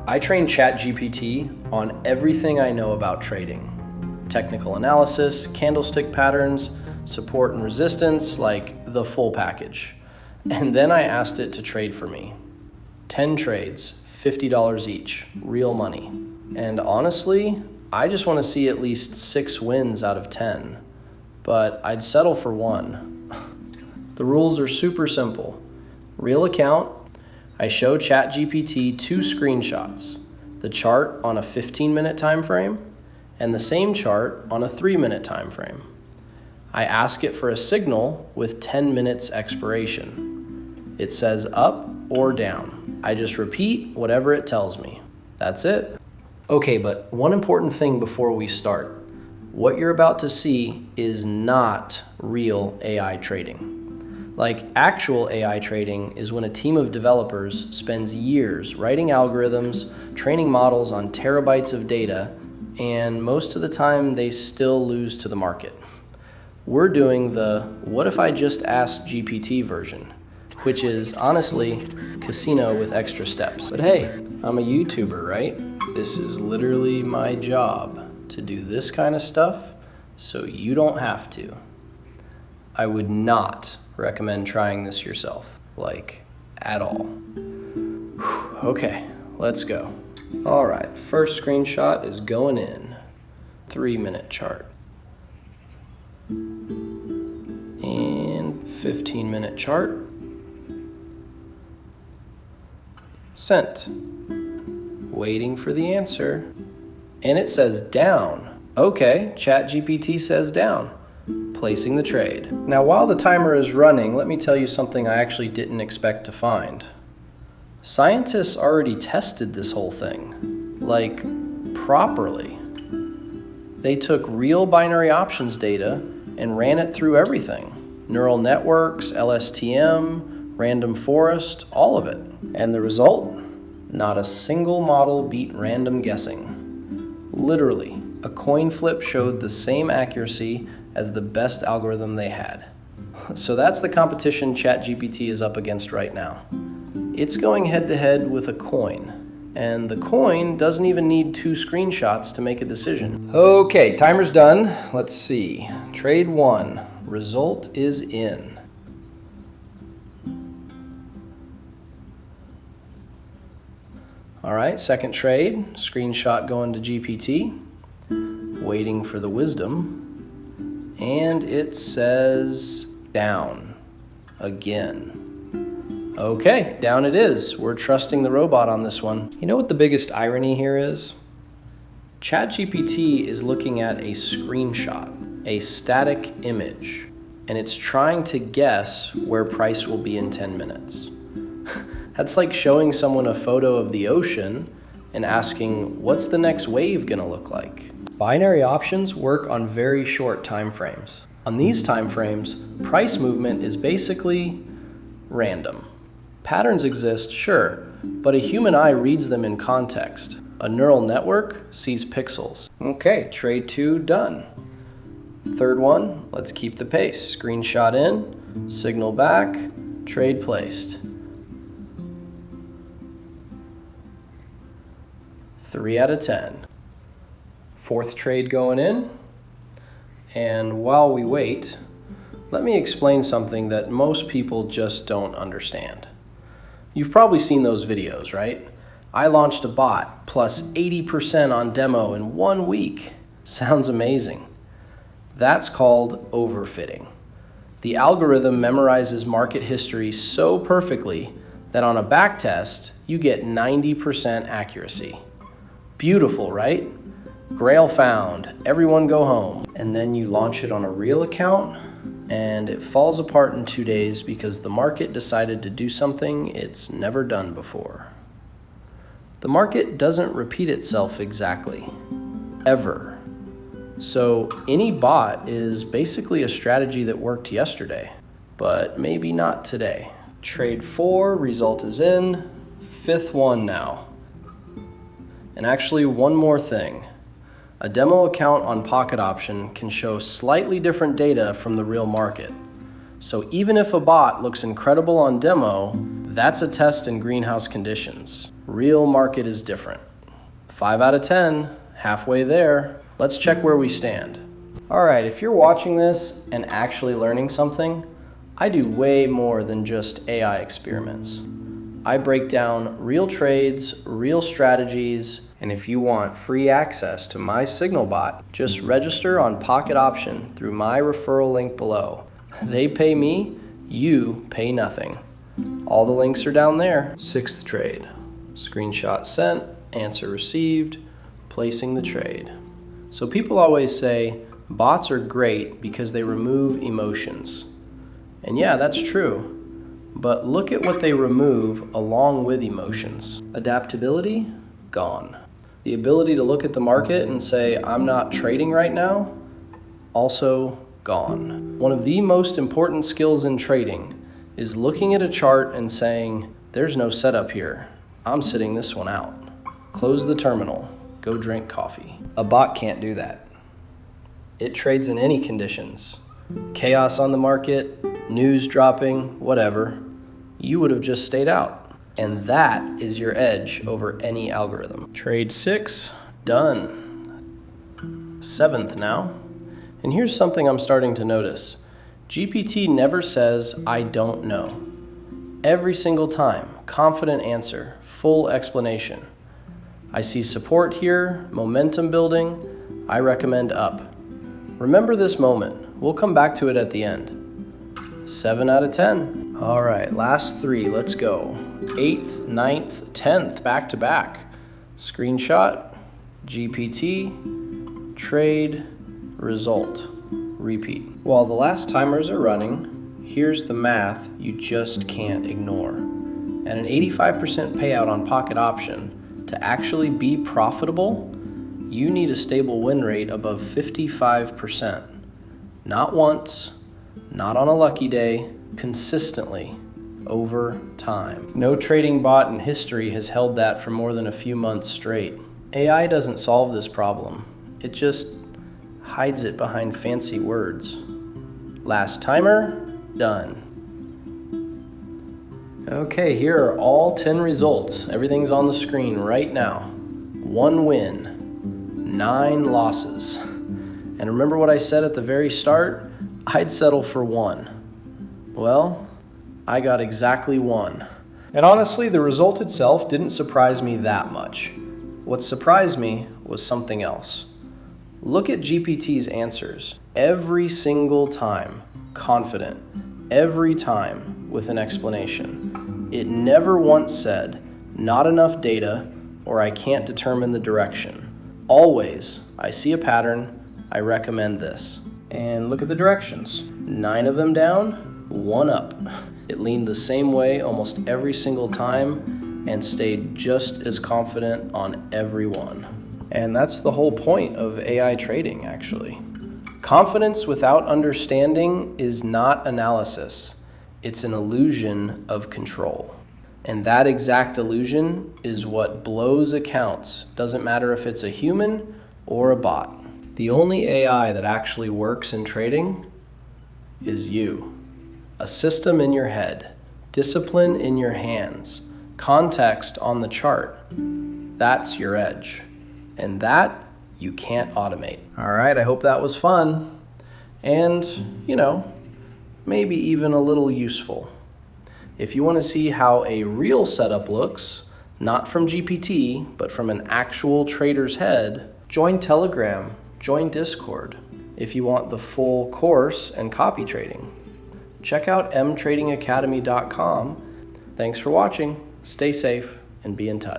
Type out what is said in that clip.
I train ChatGPT on everything I know about trading. Technical analysis, candlestick patterns, support and resistance, like the full package. And then I asked it to trade for me. 10 trades, $50 each, real money. And honestly, I just want to see at least 6 wins out of 10. But I'd settle for 1. The rules are super simple. Real account, I show ChatGPT 2 screenshots, the chart on a 15-minute time frame and the same chart on a 3-minute time frame. I ask it for a signal with 10 minutes expiration. It says up or down. I just repeat whatever it tells me. That's it. Okay, but one important thing before we start. What you're about to see is not real AI trading. Like, actual AI trading is when a team of developers spends years writing algorithms, training models on terabytes of data, and most of the time they still lose to the market. We're doing the what if I just asked GPT version, which is honestly casino with extra steps. But hey, I'm a YouTuber, right? This is literally my job, to do this kind of stuff so you don't have to. I would not recommend trying this yourself, like, at all. Whew, okay, let's go. All right, first screenshot is going in. 3-minute chart. And 15-minute chart. Sent. Waiting for the answer. And it says down. Okay, ChatGPT says down. Placing the trade. Now, while the timer is running, let me tell you something I actually didn't expect to find. Scientists already tested this whole thing, like, properly. They took real binary options data and ran it through everything. Neural networks, LSTM, random forest, all of it. And the result? Not a single model beat random guessing. Literally, a coin flip showed the same accuracy as the best algorithm they had. So that's the competition ChatGPT is up against right now. It's going head-to-head with a coin, and the coin doesn't even need 2 screenshots to make a decision. Okay, timer's done. Let's see. Trade 1. Result is in. All right, second trade. Screenshot going to GPT. Waiting for the wisdom. And it says down again. Okay, down it is. We're trusting the robot on this one. You know what the biggest irony here is? ChatGPT is looking at a screenshot, a static image, and it's trying to guess where price will be in 10 minutes. That's like showing someone a photo of the ocean and asking, what's the next wave gonna look like? Binary options work on very short time frames. On these time frames, price movement is basically random. Patterns exist, sure, but a human eye reads them in context. A neural network sees pixels. Okay, trade 2 done. Third one, let's keep the pace. Screenshot in, signal back, trade placed. 3 out of 10. Fourth trade going in. And while we wait, let me explain something that most people just don't understand. You've probably seen those videos, right? I launched a bot plus 80% on demo in 1 week. Sounds amazing. That's called overfitting. The algorithm memorizes market history so perfectly that on a backtest, you get 90% accuracy. Beautiful, right? Grail found, everyone go home. And then you launch it on a real account, and it falls apart in 2 days because the market decided to do something it's never done before. The market doesn't repeat itself exactly, ever. So any bot is basically a strategy that worked yesterday, but maybe not today. Trade 4, result is in. 5th one now. And actually, one more thing. A demo account on Pocket Option can show slightly different data from the real market. So even if a bot looks incredible on demo, that's a test in greenhouse conditions. Real market is different. 5 out of 10, halfway there. Let's check where we stand. All right, if you're watching this and actually learning something, I do way more than just AI experiments. I break down real trades, real strategies, and if you want free access to my Signal bot, just register on Pocket Option through my referral link below. They pay me, you pay nothing. All the links are down there. 6th trade. Screenshot sent, answer received, placing the trade. So people always say bots are great because they remove emotions. And yeah, that's true. But look at what they remove along with emotions. Adaptability, gone. The ability to look at the market and say, I'm not trading right now, also gone. One of the most important skills in trading is looking at a chart and saying, there's no setup here. I'm sitting this one out. Close the terminal, go drink coffee. A bot can't do that. It trades in any conditions. Chaos on the market, news dropping, whatever. You would have just stayed out. And that is your edge over any algorithm. Trade 6, done. 7th now. And here's something I'm starting to notice. GPT never says, I don't know. Every single time, confident answer, full explanation. I see support here, momentum building. I recommend up. Remember this moment. We'll come back to it at the end. 7 out of 10. All right, last 3, let's go. 8th, 9th, 10th, back to back. Screenshot, GPT, trade, result, repeat. While the last timers are running, here's the math you just can't ignore. At an 85% payout on Pocket Option, to actually be profitable, you need a stable win rate above 55%. Not once, not on a lucky day, consistently, over time. No trading bot in history has held that for more than a few months straight. AI doesn't solve this problem. It just hides it behind fancy words. Last timer, done. Okay, here are all 10 results. Everything's on the screen right now. 1 win, 9 losses. And remember what I said at the very start? I'd settle for 1. Well, I got exactly 1. And honestly, the result itself didn't surprise me that much. What surprised me was something else. Look at GPT's answers. Every single time, confident. Every time with an explanation. It never once said, not enough data, or I can't determine the direction. Always, I see a pattern, I recommend this. And look at the directions. 9 of them down, 1 up. It leaned the same way almost every single time and stayed just as confident on every one. And that's the whole point of AI trading, actually. Confidence without understanding is not analysis. It's an illusion of control. And that exact illusion is what blows accounts. Doesn't matter if it's a human or a bot. The only AI that actually works in trading is you. A system in your head, discipline in your hands, context on the chart. That's your edge. And that you can't automate. All right, I hope that was fun. And, maybe even a little useful. If you want to see how a real setup looks, not from GPT, but from an actual trader's head, join Telegram, join Discord. If you want the full course and copy trading, check out mtradingacademy.com. Thanks for watching, stay safe, and be in touch.